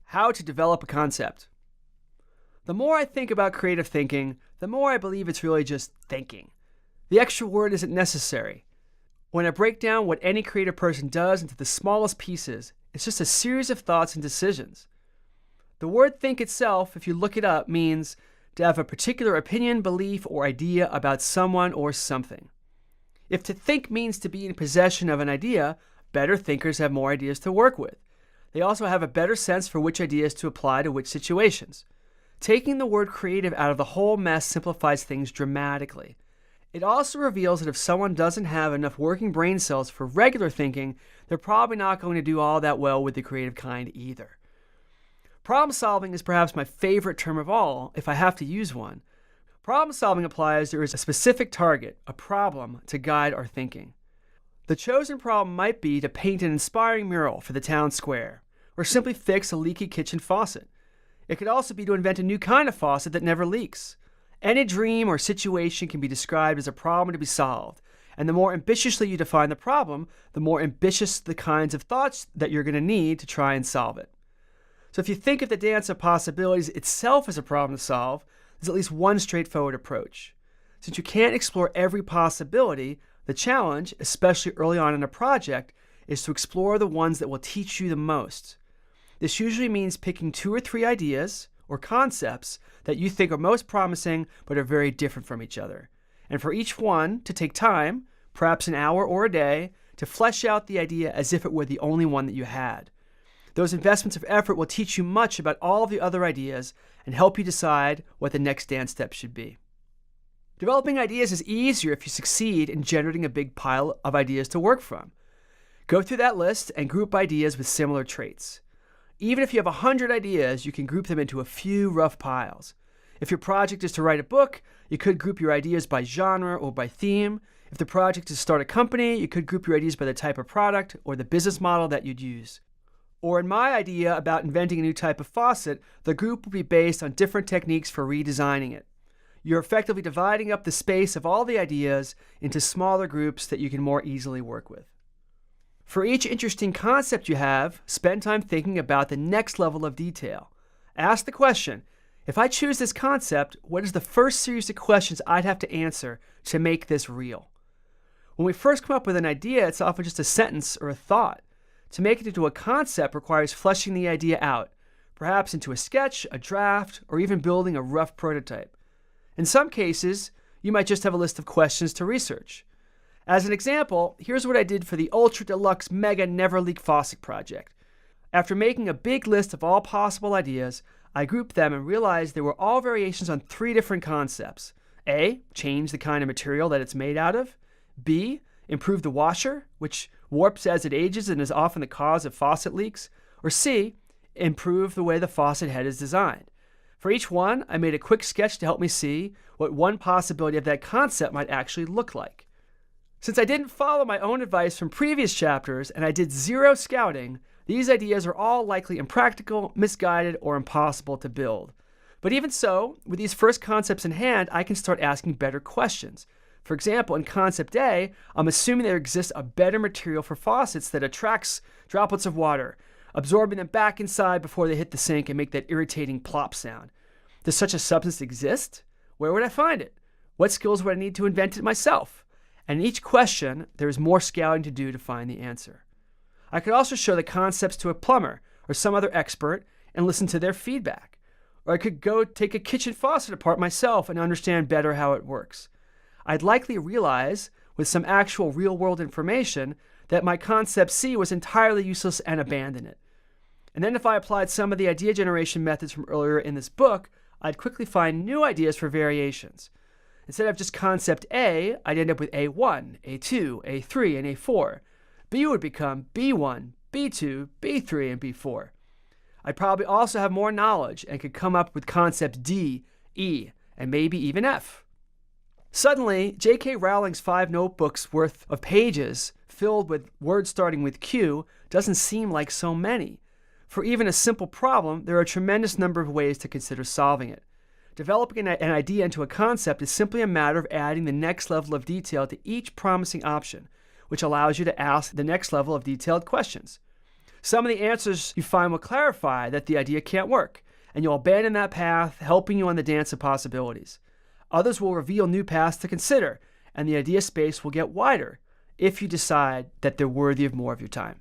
How to develop a concept. The more I think about creative thinking, the more I believe it's really just thinking. The extra word isn't necessary. When I break down what any creative person does into the smallest pieces, it's just a series of thoughts and decisions. The word think itself, if you look it up, means to have a particular opinion, belief, or idea about someone or something. If to think means to be in possession of an idea, better thinkers have more ideas to work with. They also have a better sense for which ideas to apply to which situations. Taking the word creative out of the whole mess simplifies things dramatically. It also reveals that if someone doesn't have enough working brain cells for regular thinking, they're probably not going to do all that well with the creative kind either. Problem solving is perhaps my favorite term of all, if I have to use one. Problem solving implies there is a specific target, a problem, to guide our thinking. The chosen problem might be to paint an inspiring mural for the town square, or simply fix a leaky kitchen faucet. It could also be to invent a new kind of faucet that never leaks. Any dream or situation can be described as a problem to be solved, and the more ambitiously you define the problem, the more ambitious the kinds of thoughts that you're going to need to try and solve it. So if you think of the dance of possibilities itself as a problem to solve, there's at least one straightforward approach. Since you can't explore every possibility, the challenge, especially early on in a project, is to explore the ones that will teach you the most. This usually means picking 2 or 3 ideas or concepts that you think are most promising but are very different from each other. And for each one to take time, perhaps an hour or a day, to flesh out the idea as if it were the only one that you had. Those investments of effort will teach you much about all of the other ideas and help you decide what the next dance step should be. Developing ideas is easier if you succeed in generating a big pile of ideas to work from. Go through that list and group ideas with similar traits. Even if you have 100 ideas, you can group them into a few rough piles. If your project is to write a book, you could group your ideas by genre or by theme. If the project is to start a company, you could group your ideas by the type of product or the business model that you'd use. Or in my idea about inventing a new type of faucet, the group will be based on different techniques for redesigning it. You're effectively dividing up the space of all the ideas into smaller groups that you can more easily work with. For each interesting concept you have, spend time thinking about the next level of detail. Ask the question, if I choose this concept, what is the first series of questions I'd have to answer to make this real? When we first come up with an idea, it's often just a sentence or a thought. To make it into a concept requires fleshing the idea out, perhaps into a sketch, a draft, or even building a rough prototype. In some cases, you might just have a list of questions to research. As an example, here's what I did for the Ultra Deluxe Mega Never Leak Faucet project. After making a big list of all possible ideas, I grouped them and realized they were all variations on 3 different concepts. A, change the kind of material that it's made out of. B, improve the washer, which warps as it ages and is often the cause of faucet leaks. Or C, improve the way the faucet head is designed. For each one, I made a quick sketch to help me see what one possibility of that concept might actually look like. Since I didn't follow my own advice from previous chapters and I did 0 scouting, these ideas are all likely impractical, misguided, or impossible to build. But even so, with these first concepts in hand, I can start asking better questions. For example, in concept A, I'm assuming there exists a better material for faucets that attracts droplets of water, absorbing them back inside before they hit the sink and make that irritating plop sound. Does such a substance exist? Where would I find it? What skills would I need to invent it myself? And in each question, there is more scouting to do to find the answer. I could also show the concepts to a plumber or some other expert and listen to their feedback. Or I could go take a kitchen faucet apart myself and understand better how it works. I'd likely realize, with some actual real-world information, that my concept C was entirely useless and abandon it. And then if I applied some of the idea generation methods from earlier in this book, I'd quickly find new ideas for variations. Instead of just concept A, I'd end up with A1, A2, A3, and A4. B would become B1, B2, B3, and B4. I'd probably also have more knowledge and could come up with concepts D, E, and maybe even F. Suddenly, J.K. Rowling's 5 notebooks worth of pages filled with words starting with Q doesn't seem like so many. For even a simple problem, there are a tremendous number of ways to consider solving it. Developing an idea into a concept is simply a matter of adding the next level of detail to each promising option, which allows you to ask the next level of detailed questions. Some of the answers you find will clarify that the idea can't work, and you'll abandon that path, helping you on the dance of possibilities. Others will reveal new paths to consider, and the idea space will get wider if you decide that they're worthy of more of your time.